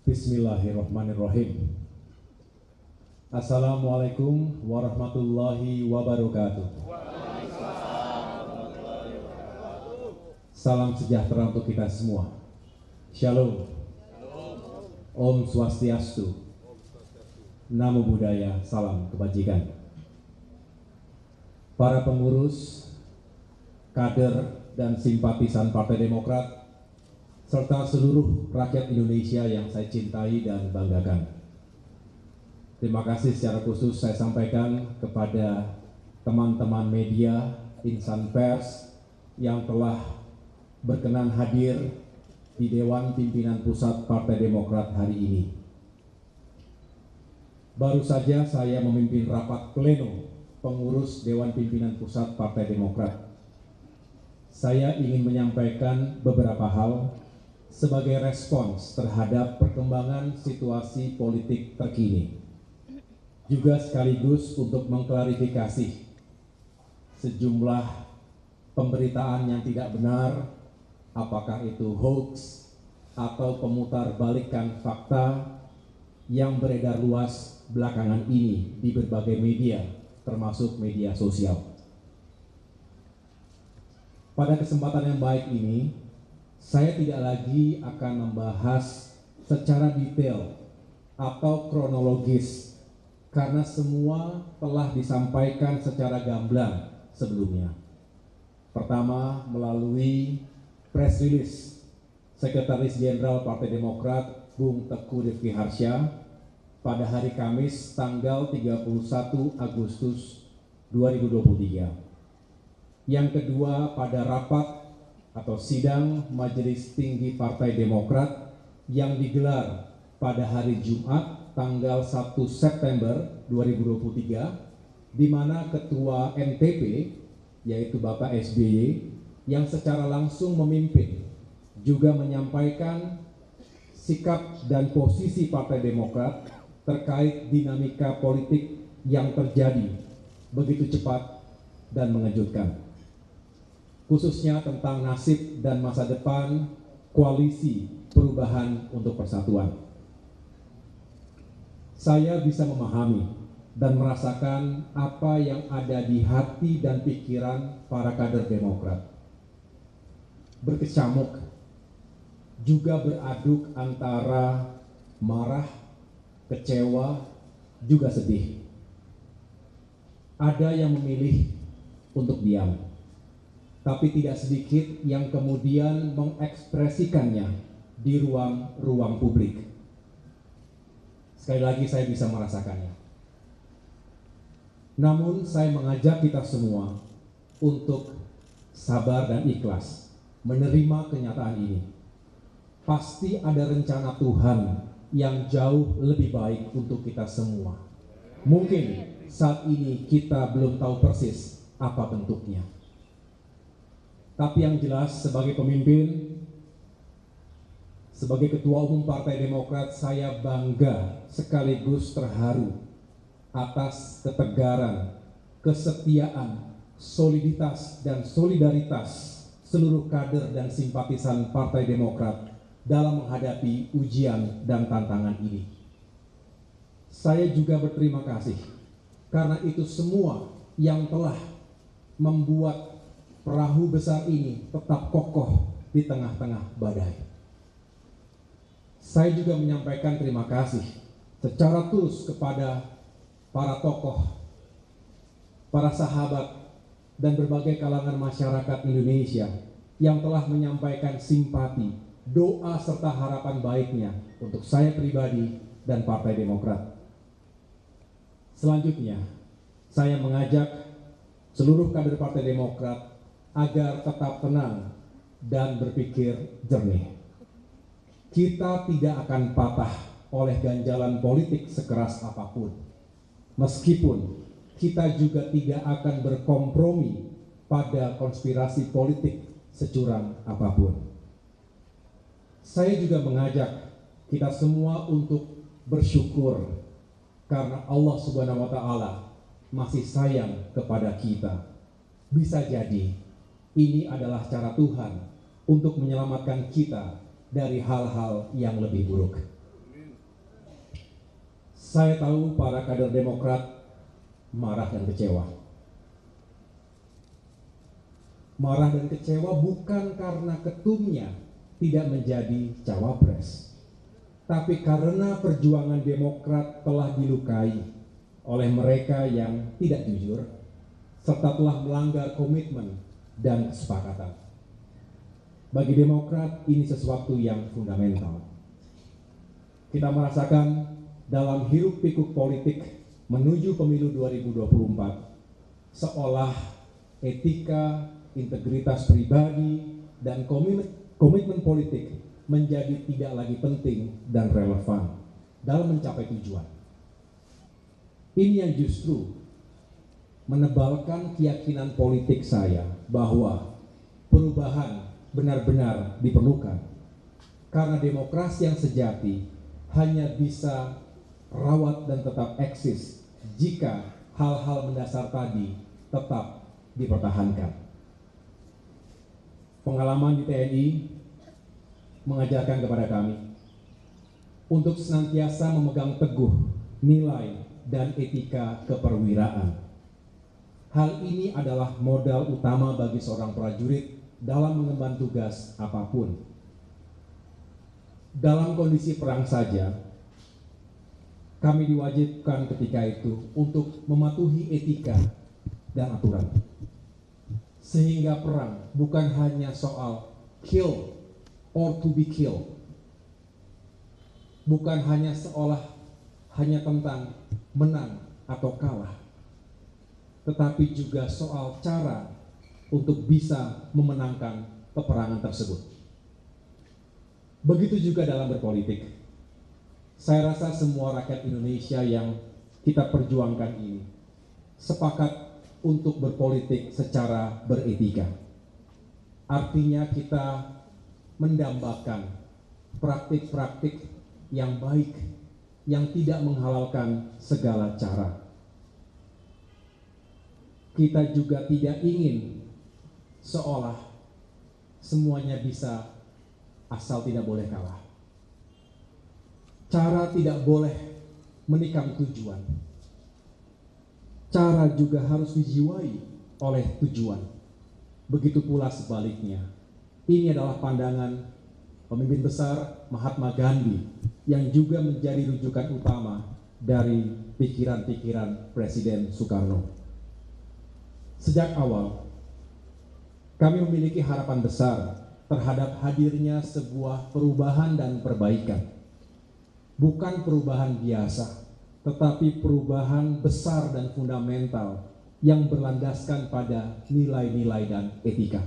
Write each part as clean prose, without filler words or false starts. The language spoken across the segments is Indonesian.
Bismillahirrahmanirrahim. Assalamualaikum warahmatullahi wabarakatuh. Salam sejahtera untuk kita semua. Shalom. Om Swastiastu. Namo Buddhaya. Salam kebajikan. Para pengurus, kader, dan simpatisan Partai Demokrat serta seluruh rakyat Indonesia yang saya cintai dan banggakan. Terima kasih secara khusus saya sampaikan kepada teman-teman media, insan pers yang telah berkenan hadir di Dewan Pimpinan Pusat Partai Demokrat hari ini. Baru saja saya memimpin rapat pleno pengurus Dewan Pimpinan Pusat Partai Demokrat. Saya ingin menyampaikan beberapa hal sebagai respons terhadap perkembangan situasi politik terkini. Juga sekaligus untuk mengklarifikasi sejumlah pemberitaan yang tidak benar, apakah itu hoax atau pemutarbalikkan fakta yang beredar luas belakangan ini di berbagai media, termasuk media sosial. Pada kesempatan yang baik ini, saya tidak lagi akan membahas secara detail atau kronologis karena semua telah disampaikan secara gamblang sebelumnya. Pertama, melalui press release Sekretaris Jenderal Partai Demokrat Bung Teguh Rifki Harsha pada hari Kamis tanggal 31 Agustus 2023. Yang kedua, pada rapat atau sidang Majelis Tinggi Partai Demokrat yang digelar pada hari Jumat tanggal 1 September 2023, di mana Ketua MTP yaitu Bapak SBY yang secara langsung memimpin juga menyampaikan sikap dan posisi Partai Demokrat terkait dinamika politik yang terjadi begitu cepat dan mengejutkan, khususnya tentang nasib dan masa depan koalisi perubahan untuk persatuan. Saya bisa memahami dan merasakan apa yang ada di hati dan pikiran para kader Demokrat. Berkecamuk, juga beraduk antara marah, kecewa, juga sedih. Ada yang memilih untuk diam, tapi tidak sedikit yang kemudian mengekspresikannya di ruang publik. Sekali lagi saya bisa merasakannya. Namun saya mengajak kita semua untuk sabar dan ikhlas menerima kenyataan ini. Pasti ada rencana Tuhan yang jauh lebih baik untuk kita semua. Mungkin saat ini kita belum tahu persis apa bentuknya. Tapi yang jelas sebagai pemimpin, sebagai Ketua Umum Partai Demokrat, saya bangga sekaligus terharu atas ketegaran, kesetiaan, soliditas, dan solidaritas seluruh kader dan simpatisan Partai Demokrat dalam menghadapi ujian dan tantangan ini. Saya juga berterima kasih karena itu semua yang telah membuat perahu besar ini tetap kokoh di tengah-tengah badai. Saya juga menyampaikan terima kasih secara tulus kepada para tokoh, para sahabat, dan berbagai kalangan masyarakat Indonesia yang telah menyampaikan simpati, doa, serta harapan baiknya untuk saya pribadi dan Partai Demokrat. Selanjutnya, saya mengajak seluruh kader Partai Demokrat agar tetap tenang dan berpikir jernih. Kita tidak akan patah oleh ganjalan politik sekeras apapun. Meskipun kita juga tidak akan berkompromi pada konspirasi politik securam apapun. Saya juga mengajak kita semua untuk bersyukur karena Allah Subhanahu wa Ta'ala masih sayang kepada kita. Bisa jadi ini adalah cara Tuhan untuk menyelamatkan kita dari hal-hal yang lebih buruk. Saya tahu para kader Demokrat marah dan kecewa. Marah dan kecewa bukan karena ketumnya tidak menjadi cawapres, tapi karena perjuangan Demokrat telah dilukai oleh mereka yang tidak jujur, serta telah melanggar komitmen dan kesepakatan. Bagi Demokrat ini sesuatu yang fundamental. Kita merasakan dalam hiruk pikuk politik menuju pemilu 2024, seolah etika, integritas pribadi, dan komitmen politik menjadi tidak lagi penting dan relevan dalam mencapai tujuan. Ini yang justru menebalkan keyakinan politik saya bahwa perubahan benar-benar diperlukan, karena demokrasi yang sejati hanya bisa rawat dan tetap eksis jika hal-hal mendasar tadi tetap dipertahankan. Pengalaman di TNI mengajarkan kepada kami untuk senantiasa memegang teguh nilai dan etika keperwiraan. Hal ini adalah modal utama bagi seorang prajurit dalam mengemban tugas apapun. Dalam kondisi perang saja, kami diwajibkan ketika itu untuk mematuhi etika dan aturan. Sehingga perang bukan hanya soal kill or to be killed. Bukan hanya hanya tentang menang atau kalah, tetapi juga soal cara untuk bisa memenangkan peperangan tersebut. Begitu juga dalam berpolitik. Saya rasa semua rakyat Indonesia yang kita perjuangkan ini sepakat untuk berpolitik secara beretika. Artinya kita mendambakan praktik-praktik yang baik, yang tidak menghalalkan segala cara. Kita juga tidak ingin seolah semuanya bisa asal tidak boleh kalah. Cara tidak boleh menikam tujuan. Cara juga harus dijiwai oleh tujuan. Begitu pula sebaliknya. Ini adalah pandangan pemimpin besar Mahatma Gandhi yang juga menjadi rujukan utama dari pikiran-pikiran Presiden Soekarno. Sejak awal, kami memiliki harapan besar terhadap hadirnya sebuah perubahan dan perbaikan. Bukan perubahan biasa, tetapi perubahan besar dan fundamental yang berlandaskan pada nilai-nilai dan etika.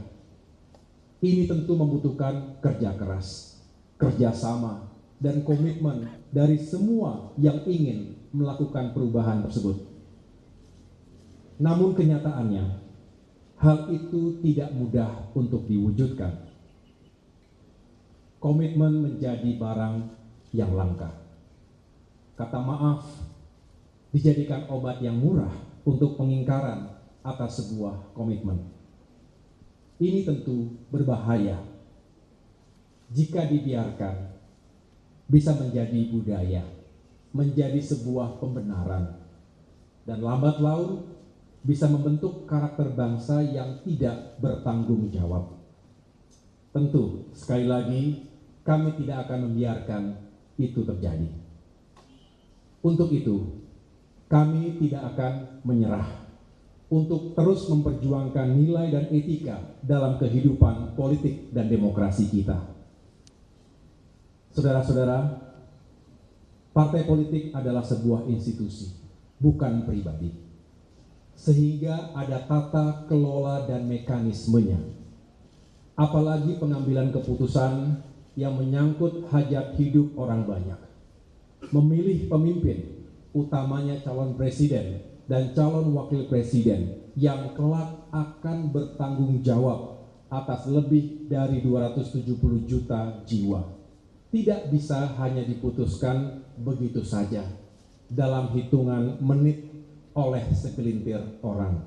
Ini tentu membutuhkan kerja keras, kerjasama, dan komitmen dari semua yang ingin melakukan perubahan tersebut. Namun kenyataannya, hal itu tidak mudah untuk diwujudkan. Komitmen menjadi barang yang langka. Kata maaf dijadikan obat yang murah untuk pengingkaran atas sebuah komitmen. Ini tentu berbahaya. Jika dibiarkan, bisa menjadi budaya, menjadi sebuah pembenaran, dan lambat laun bisa membentuk karakter bangsa yang tidak bertanggung jawab. Tentu, sekali lagi, kami tidak akan membiarkan itu terjadi. Untuk itu, kami tidak akan menyerah untuk terus memperjuangkan nilai dan etika dalam kehidupan politik dan demokrasi kita. Saudara-saudara, partai politik adalah sebuah institusi, bukan pribadi. Sehingga ada tata kelola dan mekanismenya. Apalagi pengambilan keputusan yang menyangkut hajat hidup orang banyak. Memilih pemimpin, utamanya calon presiden, dan calon wakil presiden yang kelak akan bertanggung jawab atas lebih dari 270 juta jiwa tidak bisa hanya diputuskan begitu saja dalam hitungan menit oleh segelintir orang.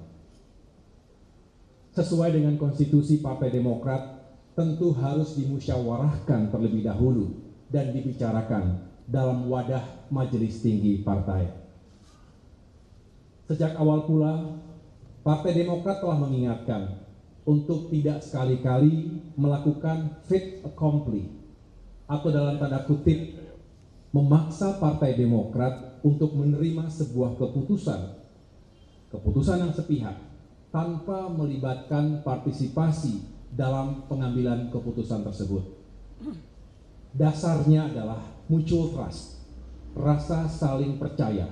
Sesuai dengan konstitusi Partai Demokrat, tentu harus dimusyawarahkan terlebih dahulu dan dibicarakan dalam wadah majelis tinggi partai. Sejak awal pula, Partai Demokrat telah mengingatkan untuk tidak sekali-kali melakukan fait accompli atau dalam tanda kutip memaksa Partai Demokrat untuk menerima sebuah keputusan yang sepihak tanpa melibatkan partisipasi dalam pengambilan keputusan tersebut. Dasarnya adalah mutual trust, rasa saling percaya,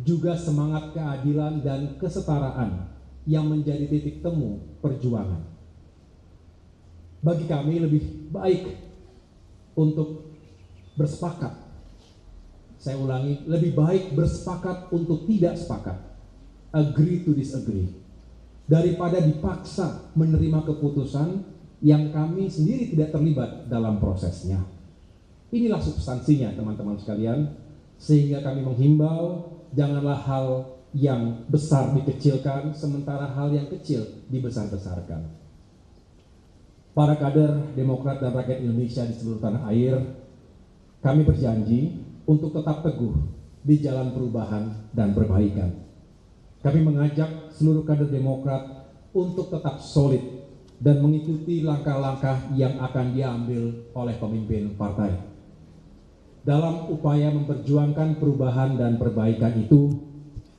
juga semangat keadilan dan kesetaraan yang menjadi titik temu perjuangan. Bagi kami lebih baik untuk bersepakat. Saya ulangi, lebih baik bersepakat untuk tidak sepakat. Agree to disagree. Daripada dipaksa menerima keputusan yang kami sendiri tidak terlibat dalam prosesnya. Inilah substansinya teman-teman sekalian, sehingga kami menghimbau janganlah hal yang besar dikecilkan, sementara hal yang kecil dibesar-besarkan. Para kader Demokrat dan rakyat Indonesia di seluruh tanah air, kami berjanji untuk tetap teguh di jalan perubahan dan perbaikan. Kami mengajak seluruh kader Demokrat untuk tetap solid dan mengikuti langkah-langkah yang akan diambil oleh pemimpin partai. Dalam upaya memperjuangkan perubahan dan perbaikan itu,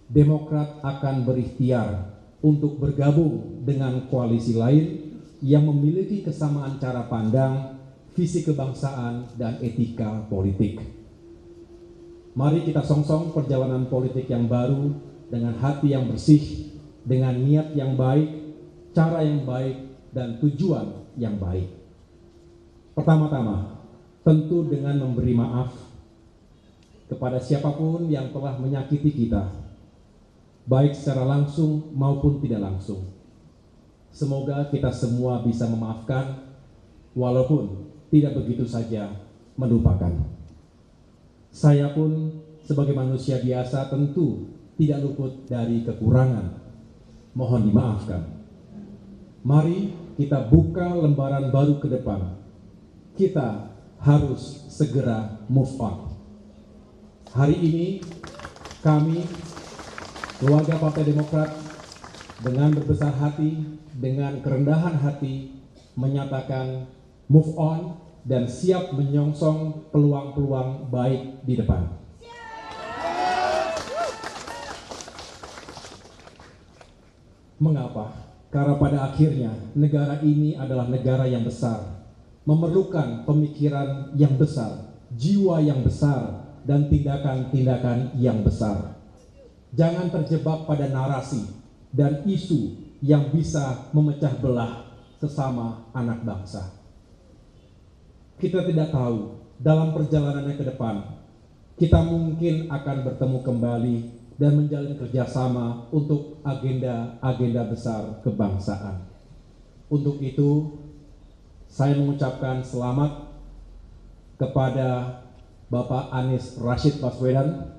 Demokrat akan berikhtiar untuk bergabung dengan koalisi lain yang memiliki kesamaan cara pandang, visi kebangsaan, dan etika politik. Mari kita songsong perjalanan politik yang baru dengan hati yang bersih, dengan niat yang baik, cara yang baik, dan tujuan yang baik. Pertama-tama, tentu dengan memberi maaf kepada siapapun yang telah menyakiti kita, baik secara langsung maupun tidak langsung. Semoga kita semua bisa memaafkan, walaupun tidak begitu saja melupakan. Saya pun sebagai manusia biasa tentu tidak luput dari kekurangan. Mohon dimaafkan. Mari kita buka lembaran baru ke depan. Kita harus segera move on. Hari ini kami, keluarga Partai Demokrat, dengan berbesar hati, dengan kerendahan hati, menyatakan move on dan siap menyongsong peluang-peluang baik di depan. Mengapa? Karena pada akhirnya negara ini adalah negara yang besar, memerlukan pemikiran yang besar, jiwa yang besar, dan tindakan-tindakan yang besar. Jangan terjebak pada narasi dan isu yang bisa memecah belah sesama anak bangsa. Kita tidak tahu dalam perjalanannya ke depan, kita mungkin akan bertemu kembali dan menjalin kerjasama untuk agenda-agenda besar kebangsaan. Untuk itu, saya mengucapkan selamat kepada Bapak Anies Rashid Baswedan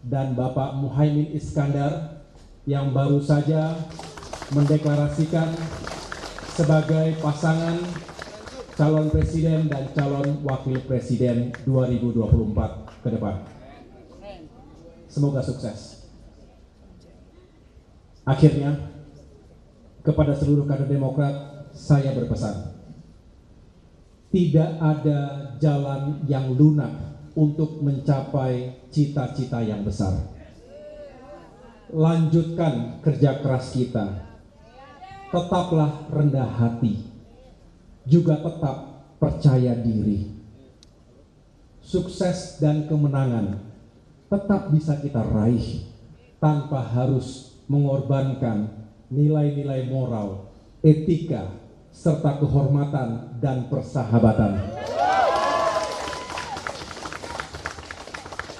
dan Bapak Muhaimin Iskandar yang baru saja mendeklarasikan sebagai pasangan calon presiden dan calon wakil presiden 2024 ke depan. Semoga sukses. Akhirnya, kepada seluruh kader Demokrat, saya berpesan, tidak ada jalan yang lunak untuk mencapai cita-cita yang besar. Lanjutkan kerja keras kita, tetaplah rendah hati, juga tetap percaya diri. Sukses dan kemenangan tetap bisa kita raih tanpa harus mengorbankan nilai-nilai moral, etika, serta kehormatan dan persahabatan.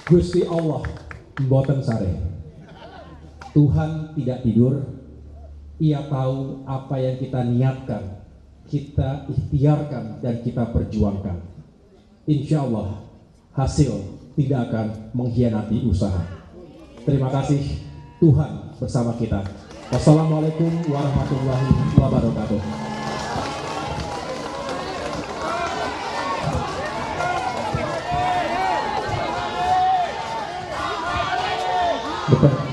Gusti Allah mboten sare. Tuhan tidak tidur, Ia tahu apa yang kita niatkan, kita ikhtiarkan dan kita perjuangkan. Insya Allah hasil tidak akan mengkhianati usaha. Terima kasih, Tuhan bersama kita. Wassalamualaikum warahmatullahi wabarakatuh. Betul.